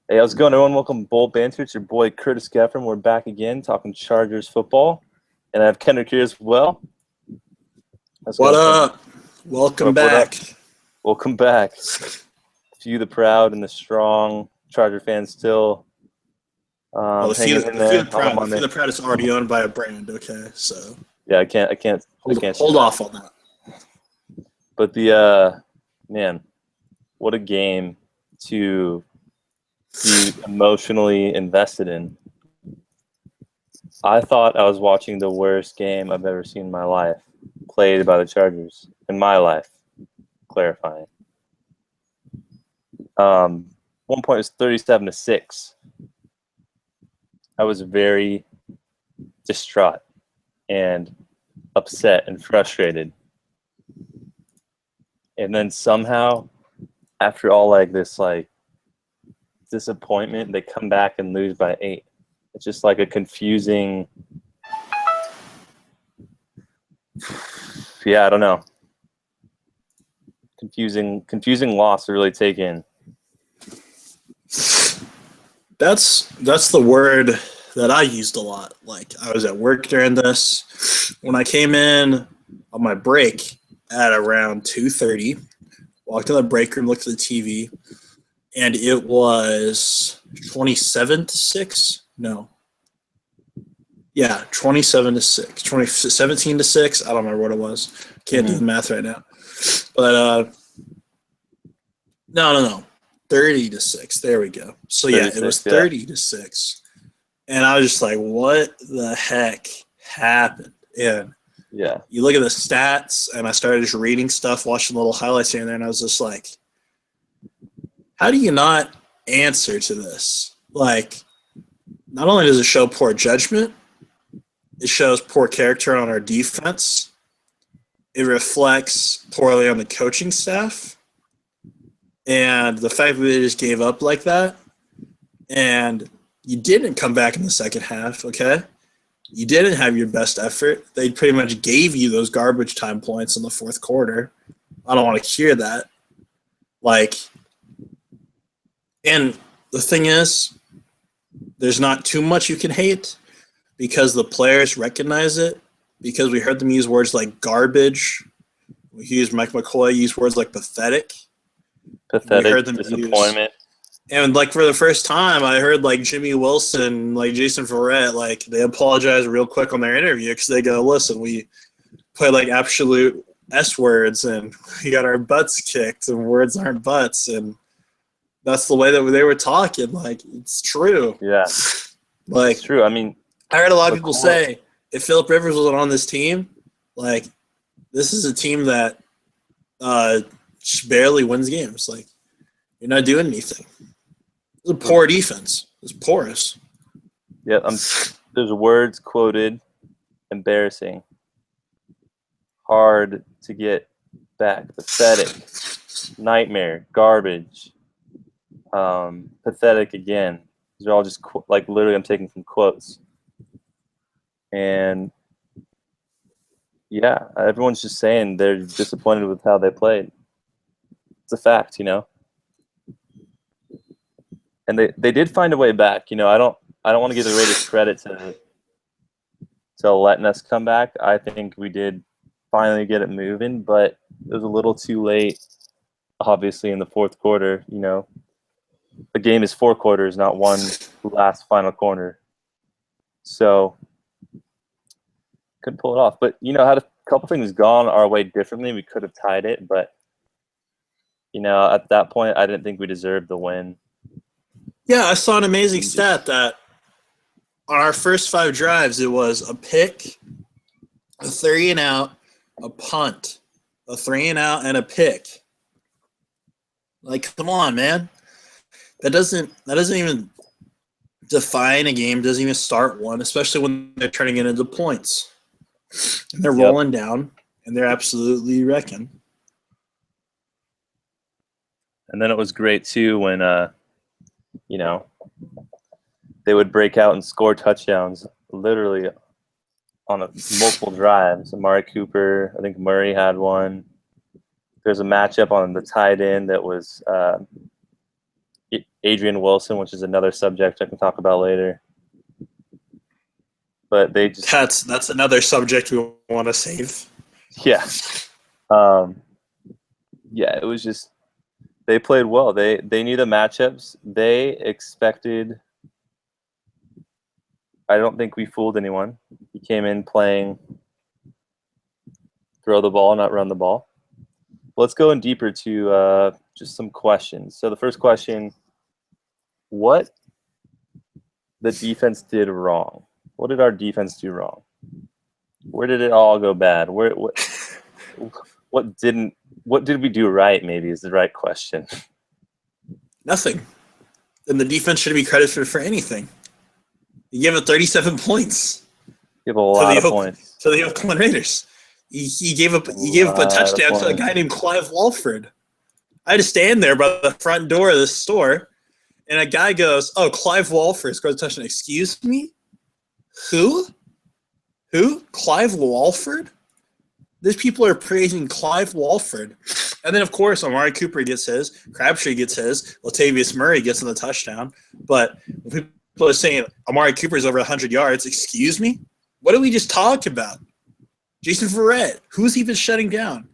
Hey, how's it going, everyone? Welcome to Bowl Banter. It's your boy Curtis Gaffron. We're back again talking Chargers football, and I have Kendrick here as well. How's it What going, Kendrick? up? Welcome What up? back. Welcome back. Few the proud and the strong Charger fans still Well, hanging in there the on a Few Monday. the Proud is already owned by a brand. Okay, so Yeah, I can't say hold that. off on that. But the man, what a game to be emotionally invested in. I thought I was watching the worst game I've ever seen in my life played by the Chargers in my life. Clarifying. 1 point was 37-6. I was very distraught and upset and frustrated. And then somehow, after all this disappointment, they come back and lose by 8. It's just like a confusing. Yeah, I don't know. Confusing loss to really take in. That's the word that I used a lot. Like, I was at work during this. When I came in on my break at around 2:30, walked in the break room, looked at the TV, and it was 27-6. No. Yeah, 27-6. 17-6. I don't remember what it was. Can't do the math right now. But no. 30-6. There we go. So yeah, it was 30-6. And I was just like, what the heck happened? And Yeah. you look at the stats, and I started just reading stuff, watching little highlights here and there, and I was just like, how do you not answer to this? Like, not only does it show poor judgment, it shows poor character on our defense. It reflects poorly on the coaching staff. And the fact that they just gave up like that, and you didn't come back in the second half, okay? You didn't have your best effort. They pretty much gave you those garbage time points in the fourth quarter. I don't want to hear that. And the thing is, there's not too much you can hate because the players recognize it, because we heard them use words like garbage. We used Mike McCoy use words like pathetic. Pathetic, disappointment. And for the first time, I heard Jimmy Wilson, Jason Verrett, they apologize real quick on their interview because they go, listen, we play absolute S words and we got our butts kicked and words aren't butts. And that's the way that they were talking. It's true. Yeah. It's true. I mean, I heard a lot of people say if Phillip Rivers wasn't on this team, this is a team that just barely wins games. You're not doing anything. It's a poor defense. It's porous. Yeah, there's words quoted, embarrassing, hard to get back, pathetic, nightmare, garbage, pathetic again. These are all just literally I'm taking from quotes. And yeah, everyone's just saying they're disappointed with how they played. It's a fact, And they did find a way back. I don't want to give the Raiders credit to letting us come back. I think we did finally get it moving, but it was a little too late, obviously, in the fourth quarter. The game is 4 quarters, not one last final quarter. So couldn't pull it off. But, had a couple things gone our way differently, we could have tied it. But, at that point, I didn't think we deserved the win. Yeah, I saw an amazing stat that on our first 5 drives, it was a pick, a 3-and-out, a punt, a 3-and-out, and a pick. Come on, man. That doesn't even define a game, doesn't even start one, especially when they're turning it into points. And they're rolling down, and they're absolutely wrecking. And then it was great, too, when they would break out and score touchdowns literally on multiple drives. Amari Cooper, I think Murray had one. There's a matchup on the tight end that was Adrian Wilson, which is another subject I can talk about later. But they just That's another subject we want to save. yeah, yeah. It was just they played well. They knew the matchups. They expected. I don't think we fooled anyone. He came in playing throw the ball, not run the ball. Let's go in deeper to just some questions. So the first question: what the defense did wrong? What did our defense do wrong? Where did it all go bad? What did we do right? Maybe is the right question. Nothing. And the defense shouldn't be credited for anything. You gave up 37 points. You have a lot of points to the Oakland Raiders. He gave up a touchdown to a guy named Clive Walford. I had to stand there by the front door of the store, and a guy goes, "Oh, Clive Walford scored a touchdown." Excuse me? Who? Clive Walford? These people are praising Clive Walford. And then, of course, Amari Cooper gets his. Crabtree gets his. Latavius Murray gets in the touchdown. But when people are saying Amari Cooper is over 100 yards, excuse me? What did we just talk about? Jason Verrett. Who's he been shutting down?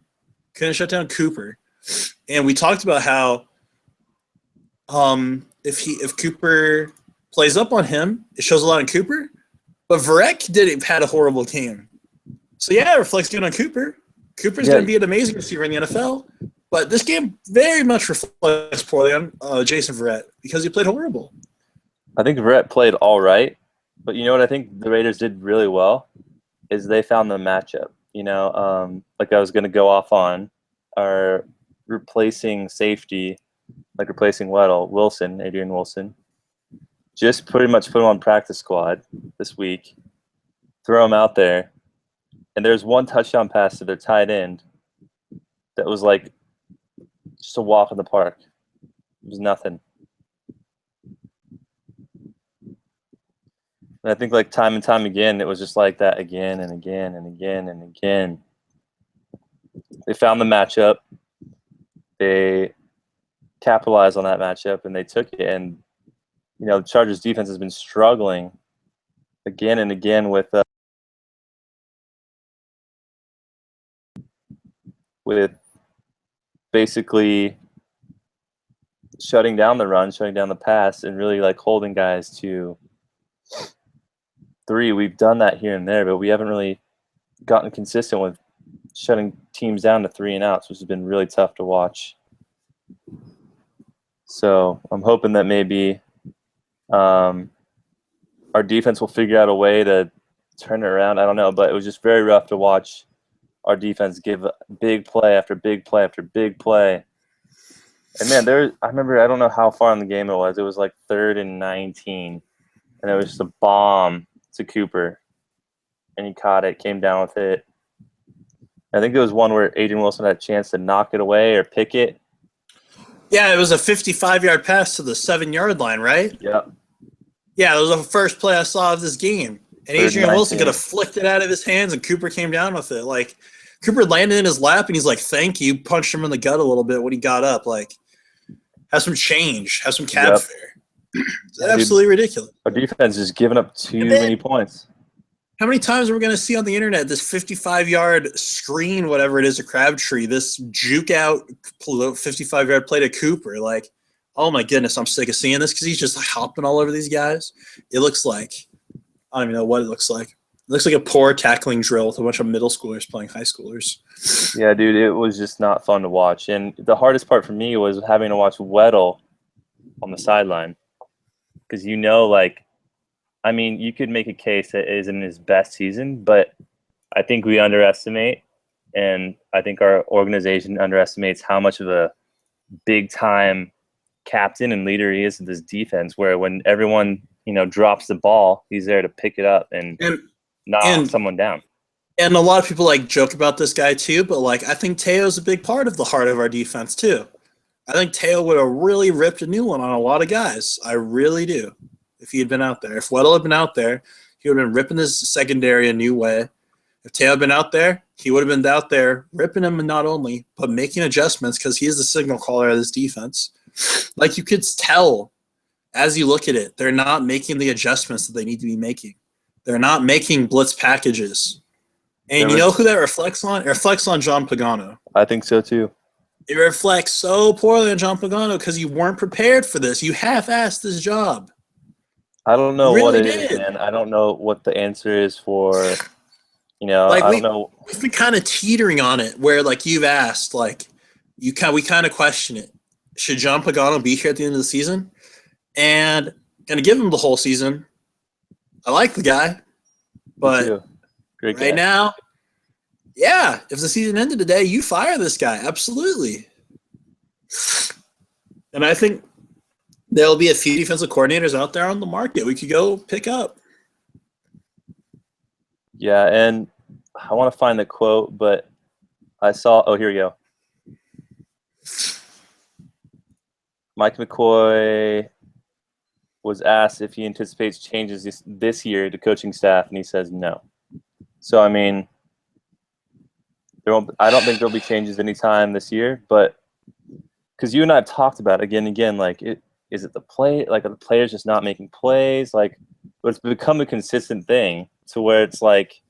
Couldn't shut down Cooper. And we talked about how if Cooper plays up on him, it shows a lot on Cooper. But Verrett had a horrible game. So, yeah, it reflects good on Cooper. Cooper's going to be an amazing receiver in the NFL. But this game very much reflects poorly on Jason Verrett because he played horrible. I think Verrett played all right. But you know what I think the Raiders did really well is they found the matchup. Like I was going to go off on, our replacing safety, like replacing Adrian Wilson. Just pretty much put him on practice squad this week, throw him out there, and there's one touchdown pass to their tight end that was like just a walk in the park. It was nothing. And I think like time and time again, it was just like that again and again and again and again. They found the matchup. They capitalized on that matchup, and they took it. And the Chargers defense has been struggling again and again with basically shutting down the run, shutting down the pass, and really like holding guys to 3. We've done that here and there, but we haven't really gotten consistent with shutting teams down to 3 and outs, which has been really tough to watch. So I'm hoping that maybe our defense will figure out a way to turn it around. I don't know, but it was just very rough to watch our defense give big play after big play after big play. And man, I remember, I don't know how far in the game it was. It was like 3rd and 19, and it was just a bomb to Cooper, and he caught it, came down with it. I think there was one where Adrian Wilson had a chance to knock it away or pick it. Yeah, it was a 55-yard pass to the 7-yard line, right? Yeah. Yeah, it was the first play I saw of this game. And Adrian Wilson could have flicked it out of his hands, and Cooper came down with it. Like, Cooper landed in his lap, and he's like, "Thank you." Punched him in the gut a little bit when he got up. Like, have some change, have some cab fare. It's absolutely ridiculous. Our defense is giving up too many points. How many times are we going to see on the internet this 55-yard screen, whatever it is, a Crabtree, this juke out 55-yard play to Cooper? Like, oh my goodness, I'm sick of seeing this because he's just hopping all over these guys. It looks like, I don't even know what it looks like. It looks like a poor tackling drill with a bunch of middle schoolers playing high schoolers. Yeah, dude, it was just not fun to watch. And the hardest part for me was having to watch Weddle on the sideline. Because you could make a case that it isn't his best season, but I think we underestimate, and I think our organization underestimates how much of a big-time captain and leader he is of this defense, where when everyone, drops the ball, he's there to pick it up and knock someone down. And a lot of people joke about this guy too, but I think Teo's a big part of the heart of our defense too. I think Teo would have really ripped a new one on a lot of guys. I really do. If he had been out there. If Weddle had been out there, he would have been ripping this secondary a new way. If Teo had been out there, he would have been out there ripping him, not only, but making adjustments because he is the signal caller of this defense. Like you could tell as you look at it, they're not making the adjustments that they need to be making. They're not making blitz packages. And you know who that reflects on? It reflects on John Pagano. I think so too. It reflects so poorly on John Pagano because you weren't prepared for this. You half-assed this job. I don't know You what really it is, did. man. I don't know what the answer is for, you know, Like I don't know. we've been kind of teetering on it where like you've asked, like we kind of question it. Should John Pagano be here at the end of the season? And gonna give him the whole season. I like the guy, Me but too. Great right guy. now, yeah, if the season ended today, you fire this guy. Absolutely. And I think there'll be a few defensive coordinators out there on the market we could go pick up. Yeah, and I want to find the quote, but I saw. Oh, here we go. Mike McCoy was asked if he anticipates changes this year to coaching staff, and he says no. So, I mean, I don't think there'll be changes anytime this year, but because you and I have talked about it again and again, like, is it the play? Like, are the players just not making plays? Like, but it's become a consistent thing to where it's like,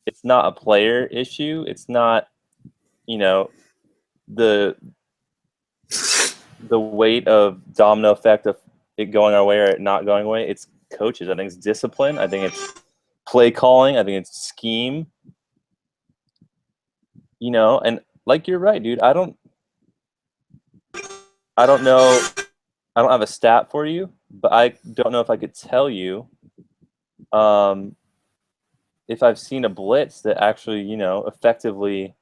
it's not a player issue. It's not, you know, the weight of domino effect of it going our way or it not going away. It's coaches. I think it's discipline. I think it's play calling. I think it's scheme. You know, and like you're right, dude. I don't know. I don't have a stat for you, but I don't know if I could tell you if I've seen a blitz that actually, you know, effectively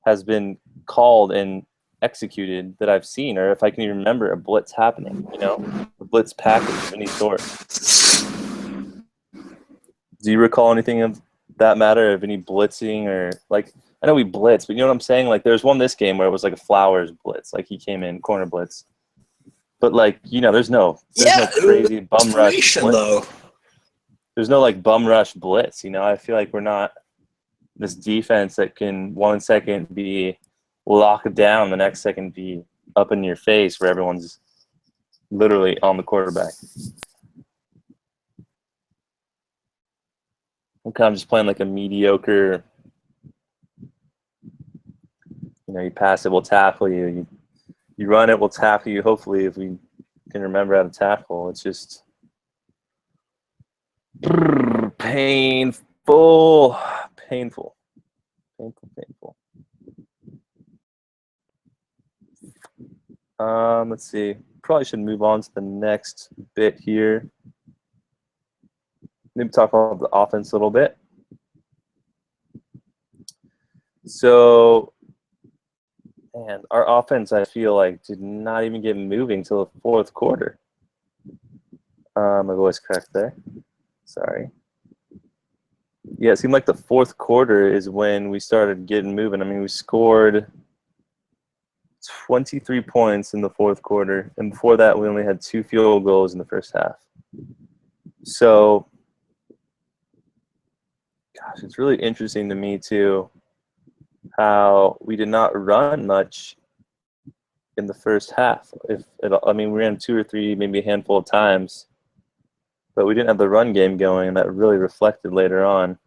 has been called and executed that I've seen, or if I can even remember a blitz happening, you know, a blitz package of any sort. Do you recall anything of that matter, of any blitzing or like, I know we blitz, but you know what I'm saying? Like there's one this game where it was like a Flowers blitz, like he came in corner blitz, but like, you know, there's no crazy bum rush blitz. Though. There's no like bum rush blitz, you know. I feel like we're not this defense that can 1 second be locked down, the next second be up in your face where everyone's literally on the quarterback. I'm kind of just playing like a mediocre, you know, you pass it, we'll tackle you. You run it, we'll tackle you. Hopefully, if we can remember how to tackle, it's just painful. Let's see. Probably should move on to the next bit here. Maybe talk about the offense a little bit. So, man, our offense, I feel like, did not even get moving till the fourth quarter. My voice cracked there. Sorry. Yeah, it seemed like the fourth quarter is when we started getting moving. I mean, we scored 23 points in the fourth quarter, and before that, we only had 2 field goals in the first half. So, gosh, it's really interesting to me, too, how we did not run much in the first half. I mean, we ran 2 or 3, maybe a handful of times, but we didn't have the run game going, and that really reflected later on.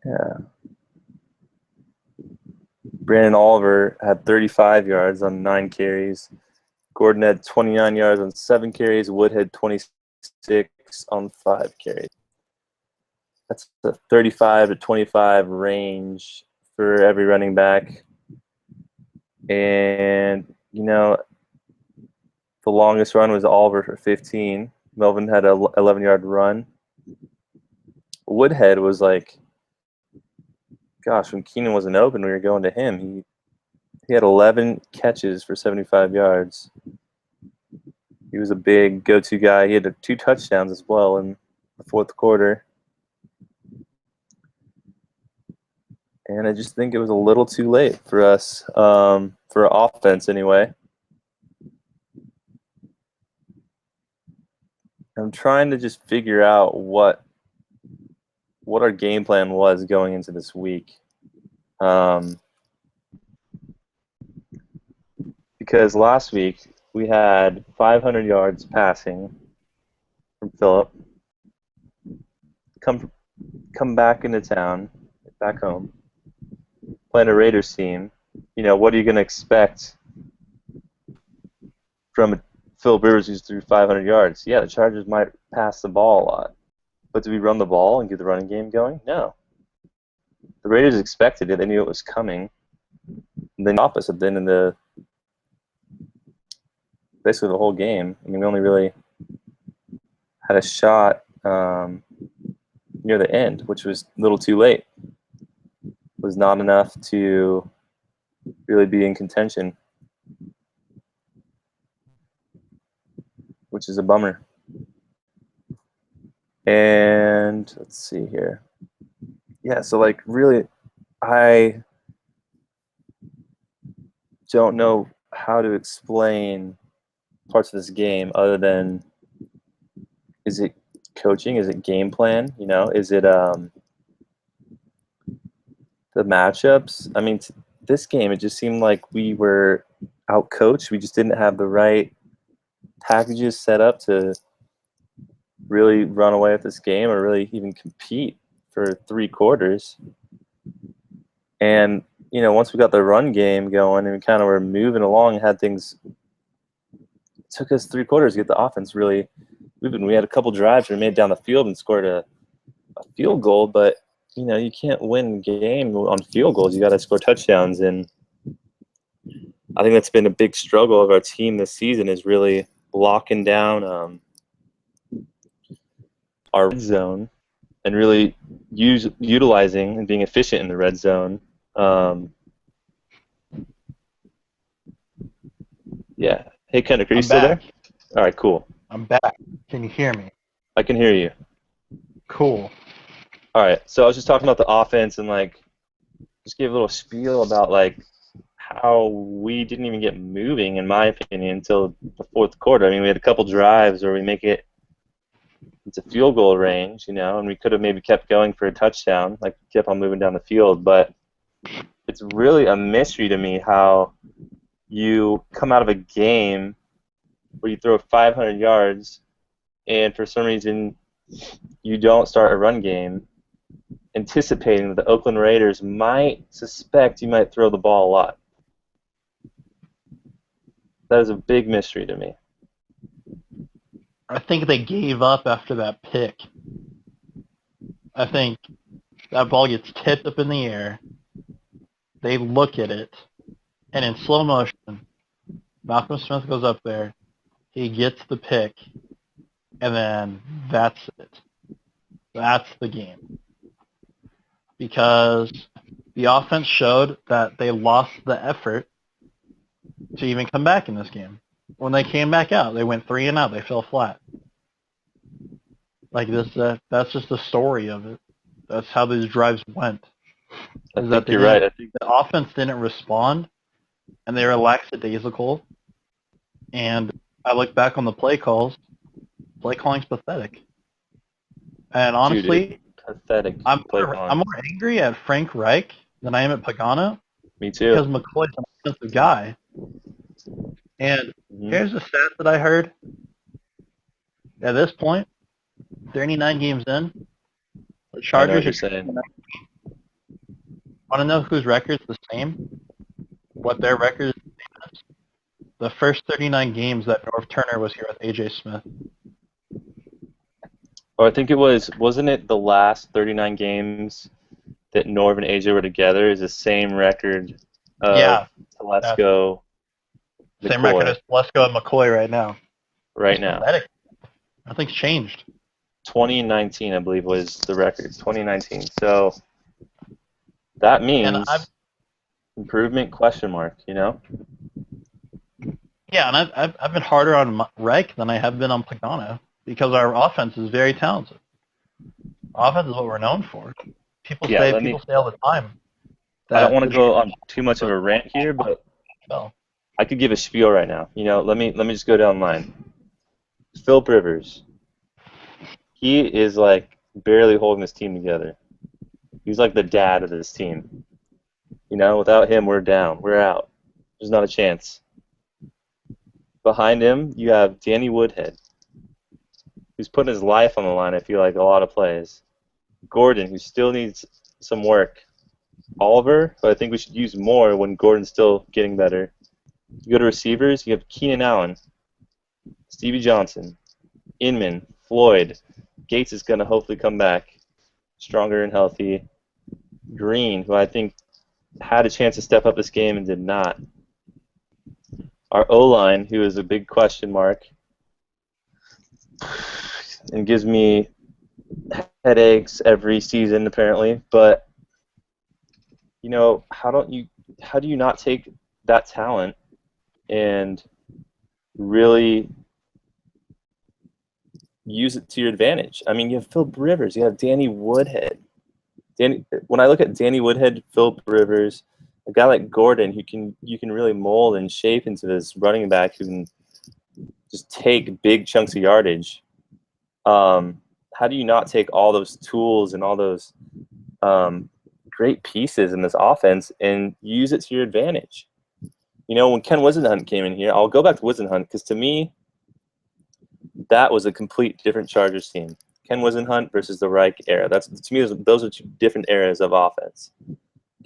Yeah. Brandon Oliver had 35 yards on 9 carries. Gordon had 29 yards on 7 carries. Wood had 26 on 5 carries. That's the 35 to 25 range for every running back. And, you know, the longest run was Oliver for 15. Melvin had an 11-yard run. Woodhead was like, gosh, when Keenan wasn't open, we were going to him. He had 11 catches for 75 yards. He was a big go-to guy. He had 2 touchdowns as well in the fourth quarter. And I just think it was a little too late for us, for offense anyway. I'm trying to just figure out what our game plan was going into this week. Um, because last week we had 500 yards passing from Philip. Come back into town, back home, playing a Raiders team. What are you going to expect from Philip Rivers who's threw 500 yards? Yeah, the Chargers might pass the ball a lot. But do we run the ball and get the running game going? No. The Raiders expected it. They knew it was coming. And then the opposite. Then in basically the whole game, we only really had a shot near the end, which was a little too late. It was not enough to really be in contention, which is a bummer. And let's see here. Yeah, so really, I don't know how to explain parts of this game other than, is it coaching? Is it game plan? Is it the matchups? This game, it just seemed like we were out-coached. We just didn't have the right packages set up to really run away with this game or really even compete for 3 quarters. And, once we got the run game going and we kind of were moving along and had things, it took us 3 quarters to get the offense really moving. We had a couple drives where we made it down the field and scored a field goal, but, you can't win a game on field goals. You got to score touchdowns. And I think that's been a big struggle of our team this season, is really locking down our red zone and really utilizing and being efficient in the red zone. Yeah. Hey, Kendrick, are you still there? All right, cool. I'm back. Can you hear me? I can hear you. Cool. All right, so I was just talking about the offense and just give a little spiel about how we didn't even get moving, in my opinion, until the 4th quarter. We had a couple drives where we make it into field goal range, and we could have maybe kept going for a touchdown, kept on moving down the field. But it's really a mystery to me how you come out of a game where you throw 500 yards and for some reason you don't start a run game, anticipating that the Oakland Raiders might suspect you might throw the ball a lot. That is a big mystery to me. I think they gave up after that pick. I think that ball gets tipped up in the air. They look at it, and in slow motion, Malcolm Smith goes up there. He gets the pick, and then that's it. That's the game. Because the offense showed that they lost the effort to even come back in this game. When they came back out, they went 3 and out. They fell flat. That's just the story of it. That's how these drives went. I think you're right. I think the offense didn't respond, and they were lackadaisical. And I look back on the play calls. Play calling's pathetic. And honestly, pathetic. I'm more angry at Frank Reich than I am at Pagano. Me too. Because McCoy's an offensive guy. And here's the stat that I heard. At this point, 39 games in, the Chargers are saying. Want to know whose record's the same? What their record is the same as? The first 39 games that Norv Turner was here with A.J. Smith. Oh, I think it wasn't it the last 39 games that Norv and AJ were together is the same record of Telesco. Same record as Telesco and McCoy right now. Right now. Pathetic. Nothing's changed. 2019, I believe, was the record. 2019. So that means improvement, question mark, Yeah, and I've been harder on Reich than I have been on Pagano because our offense is very talented. Offense is what we're known for. People say all the time. I don't want to go on too much of a rant here, but I could give a spiel right now. Let me just go down the line. Philip Rivers. He is barely holding this team together. He's like the dad of this team. Without him, we're down. We're out. There's not a chance. Behind him, you have Danny Woodhead, who's putting his life on the line, I feel like, a lot of plays. Gordon, who still needs some work. Oliver, who I think we should use more when Gordon's still getting better. You go to receivers, you have Keenan Allen, Stevie Johnson, Inman, Floyd. Gates is going to hopefully come back stronger and healthy. Green, who I think had a chance to step up this game and did not. Our O-line, who is a big question mark and gives me headaches every season apparently, but how do you not take that talent and really use it to your advantage? I mean, you have Philip Rivers, you have Danny Woodhead. When I look at Danny Woodhead, Philip Rivers, a guy like Gordon, you can really mold and shape into this running back who can just take big chunks of yardage. How do you not take all those tools and all those great pieces in this offense and use it to your advantage? When Ken Wisenhunt came in here, I'll go back to Wisenhunt because to me, that was a complete different Chargers team. Ken Wisenhunt versus the Reich era. To me, those are two different eras of offense.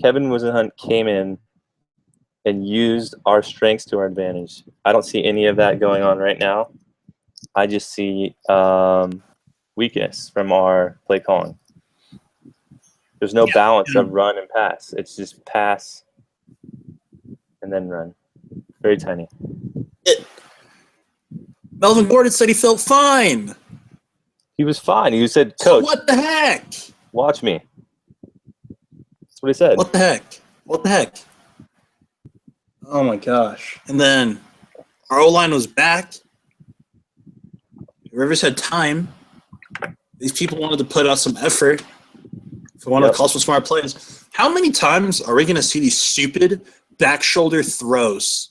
Kevin Wisenhunt came in and used our strengths to our advantage. I don't see any of that going on right now. I just see weakness from our play calling. There's no balance of run and pass. It's just pass and then run. Very tiny. Melvin Gordon said he felt fine. He was fine. He said, "Coach, so what the heck? Watch me." That's what he said. What the heck? What the heck? Oh my gosh. And then our O-line was back. Rivers had time. These people wanted to put out some effort. If we wanted to call some smart plays. How many times are we going to see these stupid back shoulder throws?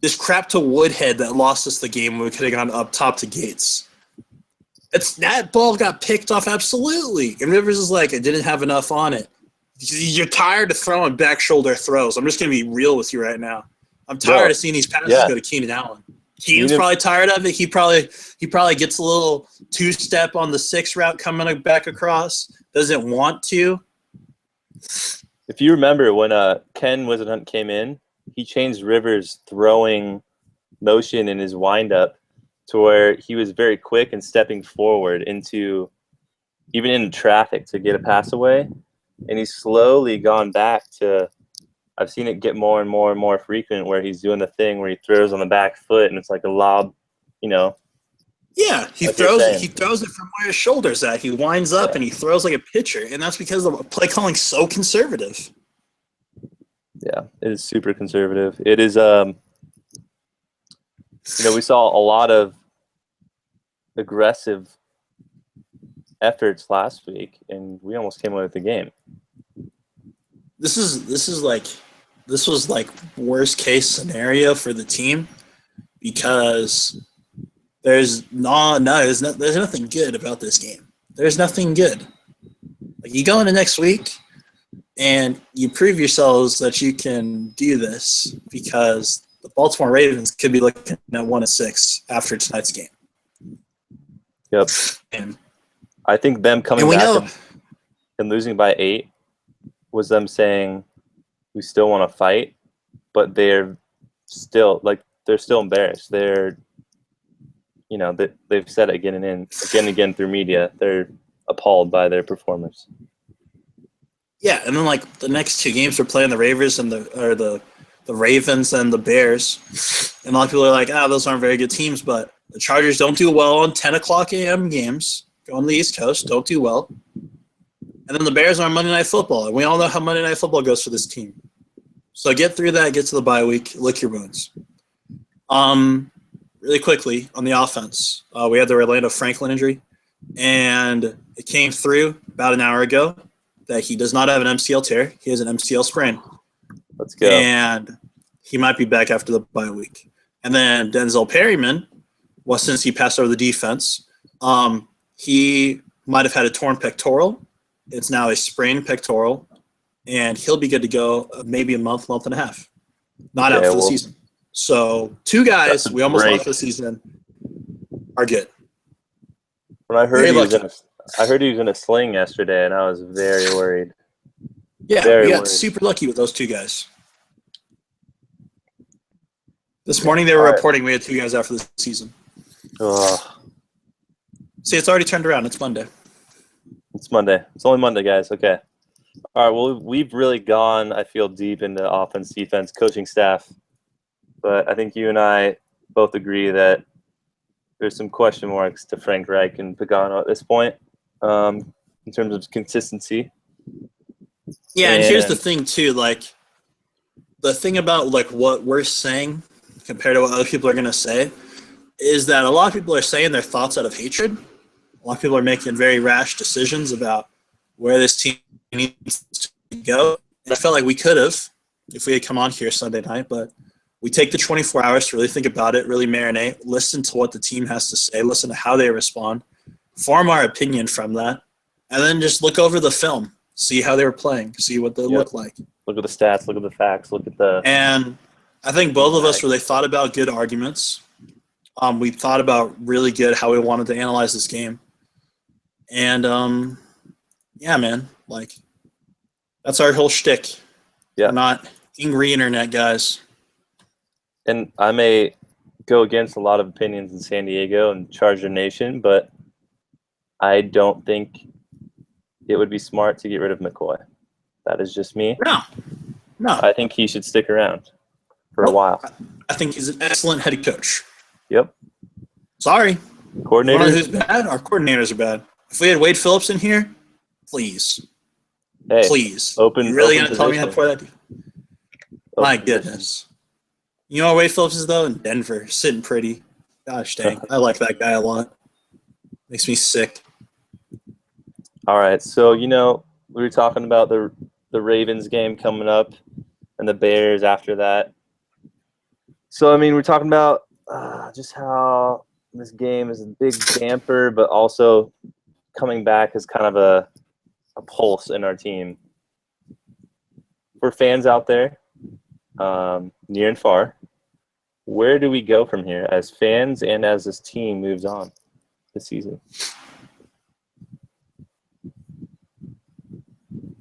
This crap to Woodhead that lost us the game when we could have gone up top to Gates. That ball got picked off absolutely. And Rivers is like, I didn't have enough on it. You're tired of throwing back shoulder throws. I'm just going to be real with you right now. I'm tired of seeing these passes go to Keenan Allen. Keenan's probably tired of it. He probably gets a little two-step on the 6 route coming back across. Doesn't want to. If you remember when Ken Wisenhunt came in, he changed Rivers' throwing motion in his windup to where he was very quick and stepping forward into traffic to get a pass away. And he's slowly gone back to – I've seen it get more and more and more frequent where he's doing the thing where he throws on the back foot and it's like a lob, Yeah, he throws it from where his shoulder's at. He winds up and he throws like a pitcher, and that's because the play calling's so conservative. Yeah, it is super conservative. It is we saw a lot of aggressive efforts last week, and we almost came away with the game. This was like worst case scenario for the team because there's nothing good about this game. There's nothing good. Like you go into next week and you prove yourselves that you can do this because the Baltimore Ravens could be looking at 1-6 after tonight's game. Yep. And I think them coming back and losing by 8 was them saying we still want to fight, but they're still embarrassed. They're they've said it again and again through media. They're appalled by their performance. Yeah, and then like the next 2 games we're playing the Ravens and the Ravens and the Bears, and a lot of people are like, those aren't very good teams. But the Chargers don't do well on 10:00 a.m. games. Going to the East Coast, don't do well. And then the Bears are on Monday Night Football, and we all know how Monday Night Football goes for this team. So get through that, get to the bye week, lick your wounds. Really quickly on the offense, we had the Orlando Franklin injury, and it came through about an hour ago that he does not have an MCL tear. He has an MCL sprain. Let's go. And he might be back after the bye week. And then Denzel Perryman, since he passed over the defense, he might have had a torn pectoral. It's now a sprained pectoral. and he'll be good to go maybe a month and a half. Not out Okay, for the season. So 2 guys we almost lost for the season are good. When I heard Very he was lucky. in a sling yesterday, and I was very worried. Yeah, Very we got worried. super lucky with those 2 guys. This morning they were All right. reporting we had 2 guys out for the season. Ugh. See, it's already turned around. It's Monday. It's Monday. It's only Monday, guys. Okay. All right. Well, we've really gone, I feel, deep into offense, defense, coaching staff. But I think you and I both agree that there's some question marks to Frank Reich and Pagano at this point in terms of consistency. Yeah, and here's the thing, too. Like, the thing about, like, what we're saying compared to what other people are going to say is that a lot of people are saying their thoughts out of hatred. A lot of people are making very rash decisions about where this team needs to go. And I felt like we could have if we had come on here Sunday night, but we take the 24 hours to really think about it, really marinate, listen to what the team has to say, listen to how they respond, form our opinion from that, and then just look over the film, see how they were playing, see what they look like. Look at the stats, look at the facts, look at the... And I think both of us really thought about good arguments. We thought about really good how we wanted to analyze this game. And, yeah, man, like, that's our whole shtick. Yeah. We're not angry internet guys. And I may go against a lot of opinions in San Diego and Charger Nation, but I don't think it would be smart to get rid of McCoy. That is just me. No. I think he should stick around for a while. I think he's an excellent head coach. Yep. Sorry. Coordinator? Who's bad? Our coordinators are bad. If we had Wade Phillips in here, please. Hey, please. Open, you really open going to tell me how to play that? My goodness. You know where Wade Phillips is, though? In Denver. Sitting pretty. Gosh dang. I like that guy a lot. Makes me sick. All right. So, we were talking about the Ravens game coming up and the Bears after that. So, I mean, we're talking about just how this game is a big damper, but also coming back as kind of a pulse in our team. For fans out there, near and far, where do we go from here as fans and as this team moves on this season?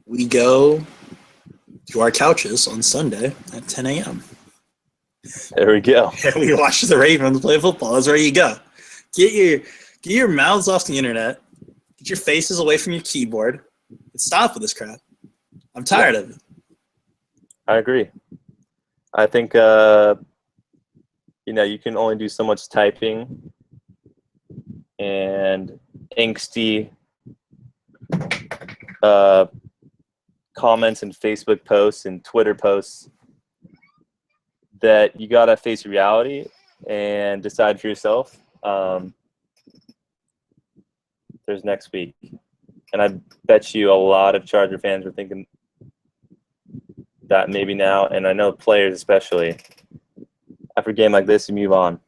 We go to our couches on Sunday at 10 a.m. There we go. And we watch the Ravens play football. That's where you go. Get your mouths off the internet. Get your faces away from your keyboard. And stop with this crap. I'm tired of it. I agree. I think, you can only do so much typing and angsty comments and Facebook posts and Twitter posts that you got to face reality and decide for yourself. There's next week. And I bet you a lot of Charger fans were thinking that maybe now, and I know players especially, after a game like this, you move on.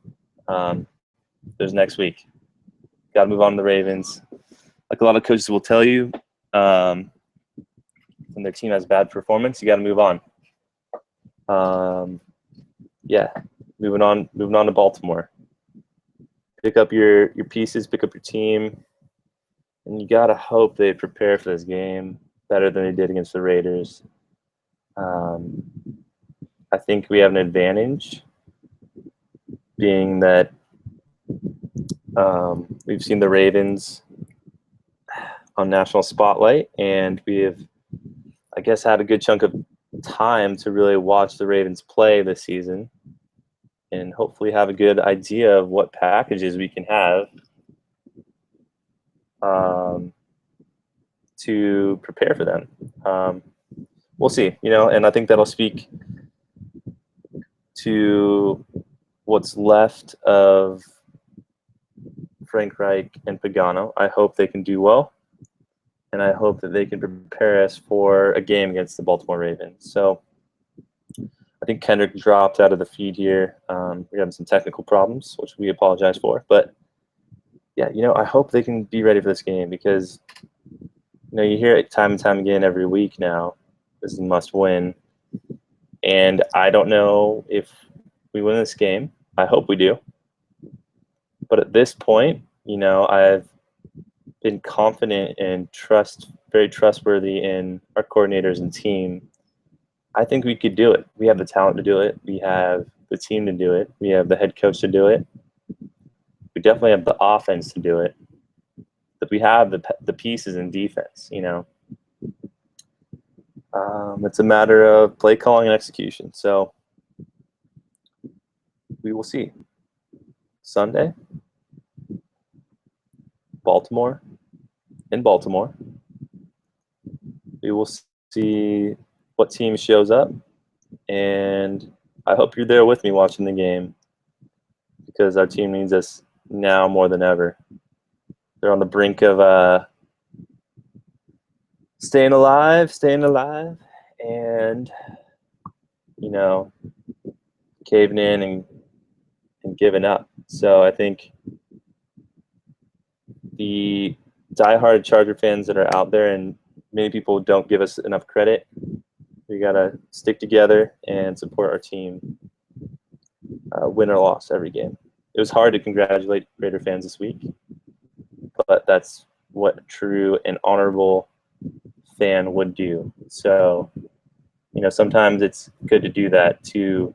There's next week. Got to move on to the Ravens. Like a lot of coaches will tell you, when their team has bad performance, you got to move on. Moving on to Baltimore. Pick up your pieces, pick up your team, and you got to hope they prepare for this game better than they did against the Raiders. I think we have an advantage, being that we've seen the Ravens on national spotlight, and we have, I guess, had a good chunk of time to really watch the Ravens play this season and hopefully have a good idea of what packages we can have to prepare for them. We'll see, and I think that'll speak to what's left of Frank Reich and Pagano. I hope they can do well, and I hope that they can prepare us for a game against the Baltimore Ravens. So I think Kendrick dropped out of the feed here. We're having some technical problems, which we apologize for. But, yeah, I hope they can be ready for this game because, you hear it time and time again every week now. This is a must win. And I don't know if we win this game. I hope we do. But at this point, I've been confident and very trustworthy in our coordinators and team. I think we could do it. We have the talent to do it. We have the team to do it. We have the head coach to do it. We definitely have the offense to do it. But we have the pieces in defense, It's a matter of play calling and execution. So we will see. Sunday, Baltimore. In Baltimore. We will see what team shows up, and I hope you're there with me watching the game because our team needs us now more than ever. They're on the brink of staying alive, and caving in and giving up. So I think the diehard Charger fans that are out there, and many people don't give us enough credit, we got to stick together and support our team, win or loss every game. It was hard to congratulate Raider fans this week, but that's what a true and honorable fan would do. So, sometimes it's good to do that, to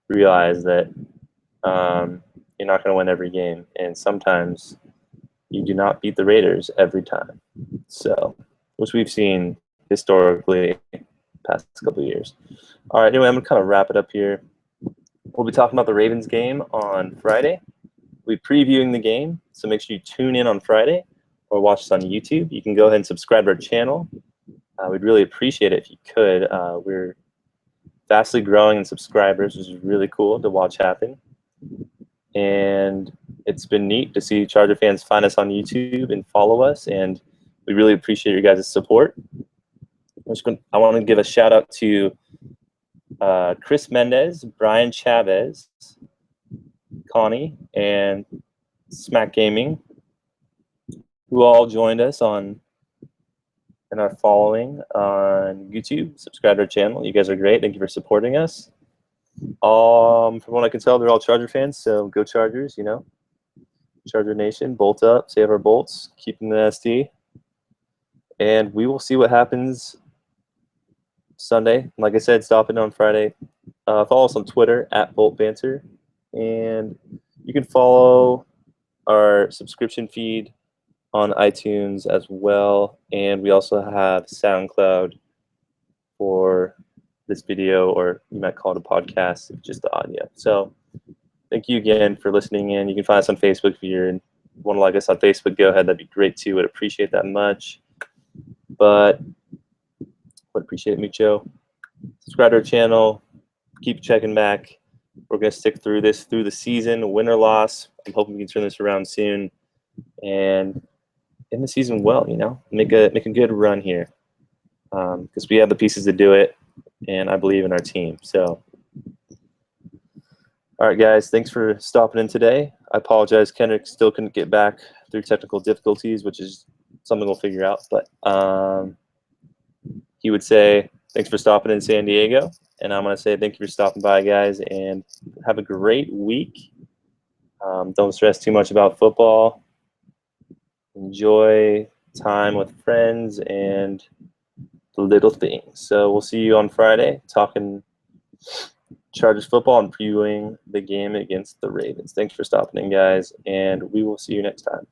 realize that you're not going to win every game, and sometimes you do not beat the Raiders every time. So, which we've seen historically past couple of years. All right, anyway, I'm going to kind of wrap it up here. We'll be talking about the Ravens game on Friday. We'll be previewing the game, so make sure you tune in on Friday or watch us on YouTube. You can go ahead and subscribe to our channel. We'd really appreciate it if you could. We're vastly growing in subscribers, which is really cool to watch happen. And it's been neat to see Charger fans find us on YouTube and follow us, and we really appreciate your guys' support. I want to give a shout out to Chris Mendez, Brian Chavez, Connie, and Smack Gaming, who all joined us and are following on YouTube. Subscribe to our channel. You guys are great. Thank you for supporting us. From what I can tell, they're all Charger fans, so go Chargers, Charger Nation, bolt up, save our bolts, keeping the SD. And we will see what happens Sunday. Like I said, stop in on Friday. Follow us on Twitter @BoltBanter. And you can follow our subscription feed on iTunes as well. And we also have SoundCloud for this video, or you might call it a podcast, just the audio. So thank you again for listening in. You can find us on Facebook. If you want to like us on Facebook, go ahead. That'd be great too. I'd appreciate that much. But would appreciate it mucho. Subscribe to our channel. Keep checking back. We're going to stick through this through the season, win or loss. I'm hoping we can turn this around soon and end the season well, make a good run here, because we have the pieces to do it, and I believe in our team. So, all right, guys, thanks for stopping in today. I apologize. Kendrick still couldn't get back through technical difficulties, which is something we'll figure out. But he would say, thanks for stopping in San Diego. And I'm going to say thank you for stopping by, guys, and have a great week. Don't stress too much about football. Enjoy time with friends and the little things. So we'll see you on Friday talking Chargers football and previewing the game against the Ravens. Thanks for stopping in, guys, and we will see you next time.